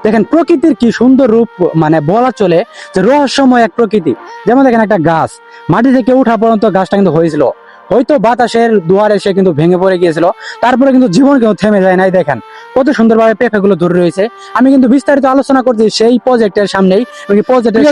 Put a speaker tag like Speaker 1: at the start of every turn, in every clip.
Speaker 1: দেখেন প্রকৃতির কি সুন্দর রূপ, মানে বলা চলে যে রহস্যময় এক প্রকৃতি। যেমন দেখেন একটা গাছ মাটি থেকে উঠা পর্যন্ত গাছটা কিন্তু হয়েছিল, হয়তো বাতাসের দুয়ারে সে কিন্তু ভেঙে পড়ে গিয়েছিল, তারপরে কিন্তু জীবন কেউ থেমে যায় নাই। দেখেন কত সুন্দরভাবে পেঁপে গুলো ধরে রয়েছে। আমি কিন্তু বিস্তারিত আলোচনা করছি সেই প্রজেক্টের সামনেই।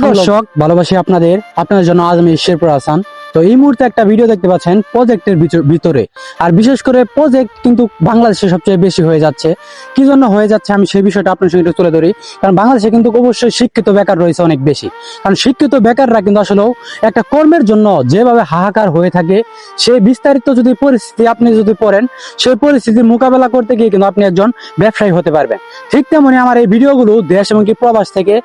Speaker 1: দর্শক ভালোবাসি আপনাদের জন্য আজ আমি শেরপুর হাসান। তো এই মুহূর্তে একটা ভিডিও দেখতে পাচ্ছেন প্রজেক্টের ভিতরে, আর বিশেষ করে প্রজেক্ট কিন্তু বাংলাদেশে সবচেয়ে বেশি হয়ে যাচ্ছে। কি জন্য হয়ে যাচ্ছে আমি সেই বিষয়টা আপনার সঙ্গে একটু তুলে ধরি। কারণ বাংলাদেশে কিন্তু অবশ্যই শিক্ষিত বেকার রয়েছে অনেক বেশি। কারণ শিক্ষিত বেকাররা কিন্তু আসলেও একটা কর্মের জন্য যেভাবে হাহাকার হয়ে থাকে, সেই বিস্তারিত যদি পরিস্থিতি আপনি যদি পড়েন, সেই পরিস্থিতির মোকাবেলা করতে গিয়ে কিন্তু আপনি একজন ব্যবসায়ী হতে পারবেন। ঠিক তেমনি আমার এই ভিডিওগুলো দেশ এবং কি প্রবাস থেকে,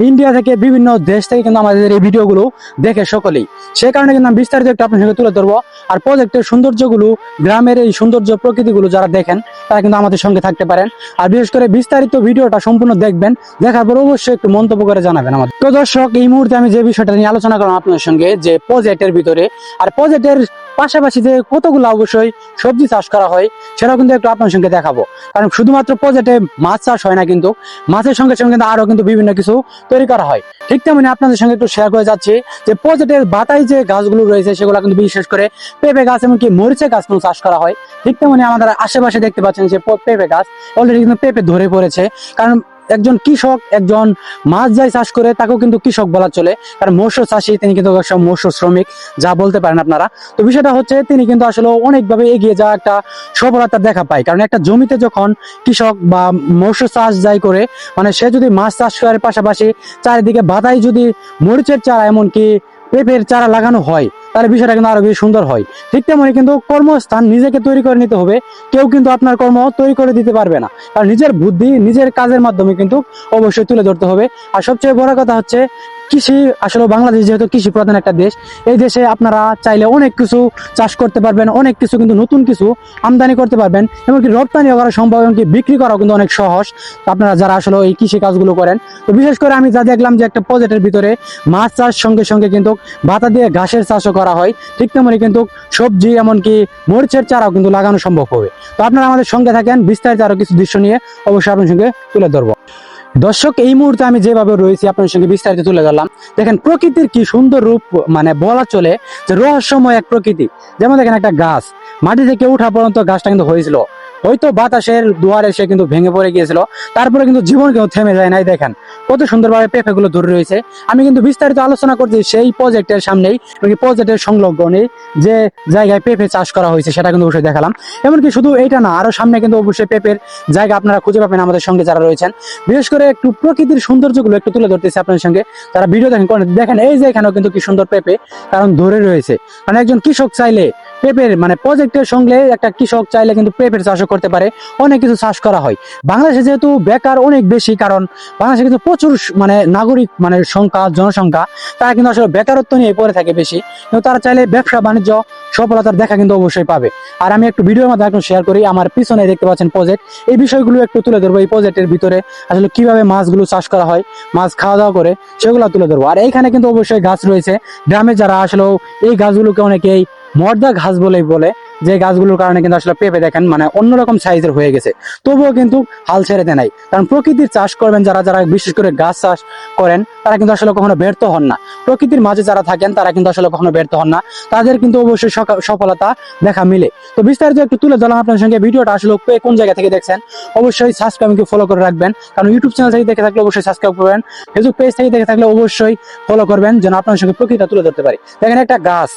Speaker 1: ইন্ডিয়া থেকে, বিভিন্ন দেশ থেকে কিন্তু আমাদের এই ভিডিওগুলো দেখে সকলেই। সেই কারণে কিন্তু আমি বিস্তারিত একটু আপনার সঙ্গে তুলে ধরবো। আর প্রজেক্টের সৌন্দর্যগুলো, গ্রামের এই সৌন্দর্য প্রকৃতিগুলো যারা দেখেন তারা কিন্তু আমাদের সঙ্গে থাকতে পারেন। আর বিশেষ করে বিস্তারিত ভিডিওটা সম্পূর্ণ দেখবেন, দেখার পর অবশ্যই একটু মন্তব্য করে জানাবেন আমাদের। তো দর্শক এই মুহূর্তে আমি যে বিষয়টা নিয়ে আলোচনা করলাম আপনাদের সঙ্গে, যে প্রজেক্টের ভিতরে আর প্রজেক্টের পাশাপাশি যে কতগুলো অবশ্যই সবজি চাষ করা হয় সেটাও কিন্তু একটু আপনার সঙ্গে দেখাবো। কারণ শুধুমাত্র প্রজেক্টে মাছ চাষ হয় না, কিন্তু মাছের সঙ্গে সঙ্গে কিন্তু আরো কিন্তু বিভিন্ন কিছু তৈরি করা হয়। ঠিক তেমনি আপনাদের সঙ্গে একটু শেয়ার করে যাচ্ছি যে প্রজেক্টের বাতাই যে গাছগুলো রয়েছে সেগুলো কিন্তু বিশেষ করে পেঁপে গাছ এমনকি মরিচের গাছ কিন্তু চাষ করা হয়। ঠিক তেমনি আমাদের আশেপাশে দেখতে পাচ্ছেন যে পেঁপে গাছ অলরেডি কিন্তু পেঁপে ধরে পড়েছে। কারণ একজন কৃষক, একজন মাছ যাই চাষ করে তাকেও কিন্তু কৃষক বলা চলে। কারণ মৎস্য চাষী তিনি কিন্তু মৎস্য শ্রমিক যা বলতে পারেন আপনারা। তো বিষয়টা হচ্ছে তিনি কিন্তু আসলে অনেকভাবে এগিয়ে যাওয়া একটা সফলতা দেখা পায়। কারণ একটা জমিতে যখন কৃষক বা মৎস্য চাষ যাই করে, মানে সে যদি মাছ চাষ করার পাশাপাশি চারিদিকে বাদাই যদি মরিচের চারা এমনকি পেঁপের চারা লাগানো হয়, তাহলে বিষয়টা কিন্তু আরো বেশি সুন্দর হয়। ঠিক তেমনি কিন্তু কর্মস্থান নিজেকে তৈরি করে নিতে হবে। কেউ কিন্তু আপনার কর্ম তৈরি করে দিতে পারবে না। কারণ নিজের বুদ্ধি নিজের কাজের মাধ্যমে কিন্তু অবশ্যই তুলে ধরতে হবে। আর সবচেয়ে বড় কথা হচ্ছে কৃষি। আসলে বাংলাদেশ যেহেতু কৃষি প্রধান একটা দেশ, এই দেশে আপনারা চাইলে অনেক কিছু চাষ করতে পারবেন, অনেক কিছু কিন্তু নতুন কিছু আমদানি করতে পারবেন, এমনকি রপ্তানি করা সম্ভব, এমনকি বিক্রি করাও কিন্তু অনেক সহজ আপনারা যারা আসলে এই কৃষি কাজগুলো করেন। তো বিশেষ করে আমি যা দেখলাম যে একটা প্রজেক্টের ভিতরে মাছ চাষ সঙ্গে সঙ্গে কিন্তু বাতা দিয়ে ঘাসের চাষও করা হয়। ঠিক তেমনি কিন্তু সবজি এমনকি মরিচের চারাও কিন্তু লাগানো সম্ভব হবে। তো আপনারা আমাদের সঙ্গে থাকেন, বিস্তারিত আরো কিছু দৃশ্য নিয়ে অবশ্যই আপনার সঙ্গে তুলে ধরবো। দর্শক এই মুহূর্তে আমি যেভাবে রয়েছি আপনার সঙ্গে বিস্তারিত তুলে ধরলাম। দেখেন প্রকৃতির কি সুন্দর রূপ, মানে বলা চলে যে রহস্যময় এক প্রকৃতি। যেমন দেখেন একটা গাছ মাটি থেকে উঠা পর্যন্ত গাছটা কিন্তু হয়েছিল, হয়তো বাতাসের দুয়ারে সে কিন্তু ভেঙে পড়ে গিয়েছিল, তারপরে কিন্তু জীবন কেউ থেমে যায় নাই। দেখেন কত সুন্দরভাবে পেঁপে গুলো ধরে রয়েছে। আমি কিন্তু বিস্তারিত আলোচনা করছি সেই প্রজেক্টের সামনেই, প্রজেক্টের সংলগ্নে যে জায়গায় পেঁপে চাষ করা হয়েছে সেটা কিন্তু অবশ্যই দেখালাম। এমনকি শুধু এইটা না, আরো সামনে কিন্তু অবশ্যই পেঁপের জায়গা আপনারা খুঁজে পাবেন আমাদের সঙ্গে যারা রয়েছেন। বিশেষ করে একটু প্রকৃতির সৌন্দর্যগুলো একটু তুলে ধরতেছি আপনাদের সঙ্গে যারা ভিডিও দেখেন এই যে এখানেও কিন্তু কি সুন্দর পেঁপে কারণ ধরে রয়েছে। কারণ একজন কৃষক চাইলে পেঁপের, মানে প্রজেক্টের সঙ্গে একটা কৃষক চাইলে কিন্তু পেঁপের চাষও করতে পারে। অনেক কিছু চাষ করা হয়। বাংলাদেশে যেহেতু বেকার অনেক বেশি, কারণ বাংলাদেশে কিন্তু প্রচুর মানে নাগরিক, মানে জনসংখ্যা, তারা কিন্তু আসলে বেকারত্ব নিয়ে পড়ে থাকে বেশি। কিন্তু তারা চাইলে ব্যবসা বাণিজ্য সফলতার দেখা কিন্তু অবশ্যই পাবে। আর আমি একটু ভিডিওর মধ্যে একটু শেয়ার করি, আমার পিছনে দেখতে পাচ্ছেন প্রজেক্ট, এই বিষয়গুলো একটু তুলে ধরবো। এই প্রজেক্টের ভিতরে আসলে কিভাবে মাছগুলো চাষ করা হয়, মাছ খাওয়া দাওয়া করে, সেগুলো তুলে ধরবো। আর এইখানে কিন্তু অবশ্যই গাছ রয়েছে। গ্রামে যারা আসলে এই গাছগুলোকে অনেকেই মর্দা ঘাস বলে, যে গাছগুলোর কারণে কিন্তু আসলে পেঁপে দেখেন মানে অন্যরকম সাইজের হয়ে গেছে, তবুও কিন্তু হাল ছেড়ে দেয় নাই। কারণ প্রকৃতির চাষ করবেন যারা যারা বিশেষ করে গাছ চাষ করেন, তারা কিন্তু আসলে কখনো ব্যর্থ হন না। প্রকৃতির মাঝে যারা থাকেন তারা কিন্তু আসলে কখনো ব্যর্থ হন না, তাদের কিন্তু অবশ্যই সফলতা দেখা মিলে। তো বিস্তারিত একটু তুলে ধরলাম আপনার সঙ্গে। ভিডিওটা আসলে কোন জায়গা থেকে দেখছেন অবশ্যই সাবস্ক্রাইবকে ফলো করে রাখবেন। কারণ ইউটিউব চ্যানেল থেকে দেখে থাকলে অবশ্যই সাবস্ক্রাইব করবেন, ফেসবুক পেজ থেকে দেখে থাকলে অবশ্যই ফলো করবেন, যেন আপনার সঙ্গে প্রকৃতিটা তুলে ধরতে পারি। দেখেন একটা গাছ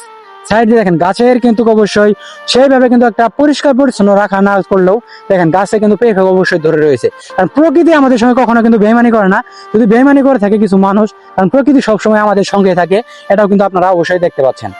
Speaker 1: সাইড দিয়ে, দেখেন গাছের কিন্তু অবশ্যই সেইভাবে কিন্তু একটা পরিষ্কার পরিচ্ছন্ন রাখা না করলেও দেখেন গাছে কিন্তু পেঁপে অবশ্যই ধরে রয়েছে। কারণ প্রকৃতি আমাদের সঙ্গে কখনো কিন্তু বেইমানি করে না। যদি বেইমানি করে থাকে কিছু মানুষ, কারণ প্রকৃতি সবসময় আমাদের সঙ্গে থাকে, এটাও কিন্তু আপনারা অবশ্যই দেখতে পাচ্ছেন।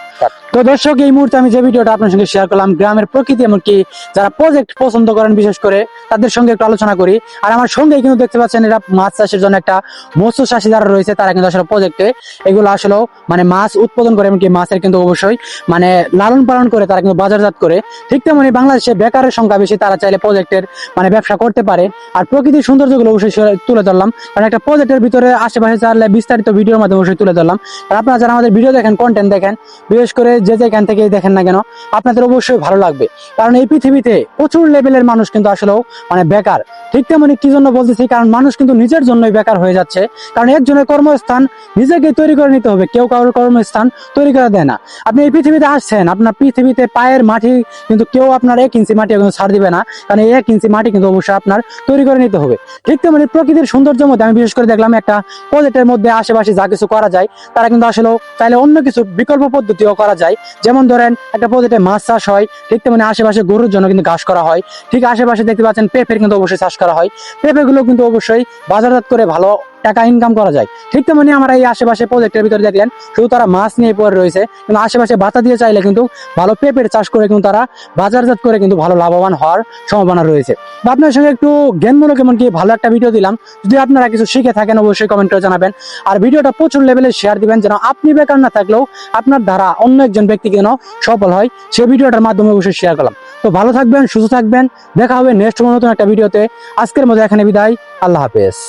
Speaker 1: তো দর্শক এই মুহূর্তে আমি যে ভিডিওটা আপনার সঙ্গে শেয়ার করলাম, গ্রামের প্রকৃতি এমনকি যারা প্রজেক্ট পছন্দ করেন বিশেষ করে তাদের সঙ্গে একটু আলোচনা করি। আর আমার সঙ্গে কিন্তু দেখতে পাচ্ছেন এরা মাছ চাষের জন্য একটা মৎস্য চাষী যারা রয়েছে, তারা কিন্তু আসলে প্রজেক্টে এগুলো আসলে মানে মাছ উৎপাদন করে, এমনকি মাছের কিন্তু অবশ্যই মানে লালন পালন করে তারা কিন্তু বাজারজাত করে। ঠিক তেমনি বাংলাদেশে বেকারের সংখ্যা বেশি, তারা চাইলে প্রজেক্টের মানে ব্যবসা করতে পারে। আর প্রকৃতির সৌন্দর্যগুলো অবশ্যই তুলে ধরলাম, কারণ একটা প্রজেক্টের ভিতরে আশেপাশে চাইলে বিস্তারিত ভিডিওর মাধ্যমে অবশ্যই তুলে ধরলাম। আর আপনারা যারা আমাদের ভিডিও দেখেন, কন্টেন্ট দেখেন, বিশেষ করে যে যেখান থেকে দেখেন না কেন, আপনাদের অবশ্যই ভালো লাগবে। কারণ এই পৃথিবীতে প্রচুর লেভেলের মানুষ কিন্তু আসলেও মানে বেকার, ঠিক তেমনি কি জন্য বলতেছি, কারণ মানুষ কিন্তু নিজের জন্যই বেকার হয়ে যাচ্ছে। কারণ একজনের কর্মস্থান নিজেকে তৈরি করে নিতে হবে, কেউ কারোর কর্মস্থান তৈরি করে দেয় না। আপনি এই পৃথিবীতে আসছেন, আপনার পৃথিবীতে পায়ের মাটি কিন্তু কেউ আপনার 1 ইঞ্চি মাটি কিন্তু ছাড় দিবে না, কারণ এই 1 ইঞ্চি মাটি কিন্তু অবশ্যই আপনার তৈরি করে নিতে হবে। ঠিক তেমনি প্রকৃতির সৌন্দর্যের মধ্যে আমি বিশেষ করে দেখলাম একটা প্রজেক্টের মধ্যে আশেপাশে যা কিছু করা যায়, তারা কিন্তু আসলে চাইলে অন্য কিছু বিকল্প পদ্ধতিও করা যায়। যেমন ধরেন একটা প্রজেক্টে মাছ চাষ হয়, ঠিক তেমনি আশেপাশে গরুর জন্য কিন্তু ঘাস করা হয়। ঠিক আশেপাশে দেখতে পাচ্ছেন পেঁপের কিন্তু অবশ্যই চাষ করা হয়। পেঁপে গুলো কিন্তু অবশ্যই বাজারজাত করে ভালো টাকা ইনকাম করা যায়। ঠিক তেমনি আমরা এই আশেপাশে প্রজেক্টের ভিতরে দেখলেন শুধু তারা মাছ নিয়ে পড়ে রয়েছে, কিন্তু আশেপাশে বাতা দিয়ে চাইলে কিন্তু ভালো পেঁপের চাষ করে কিন্তু তারা বাজারজাত করে কিন্তু ভালো লাভবান হওয়ার সম্ভাবনা রয়েছে। বা আপনার সঙ্গে একটু জ্ঞানমূলক এমনকি ভালো একটা ভিডিও দিলাম। যদি আপনারা কিছু শিখে থাকেন অবশ্যই কমেন্ট করে জানাবেন। আর ভিডিওটা প্রচুর লেভেলে শেয়ার দিবেন, যেন আপনি বেকার না থাকলেও আপনার দ্বারা অন্য একজন ব্যক্তি যেন সফল হয়, সেই ভিডিওটার মাধ্যমে অবশ্যই শেয়ার করলাম। তো ভালো থাকবেন, সুস্থ থাকবেন, দেখা হবে নেক্সট নতুন একটা ভিডিওতে। আজকের মতো এখানে বিদায়, আল্লাহ হাফেজ।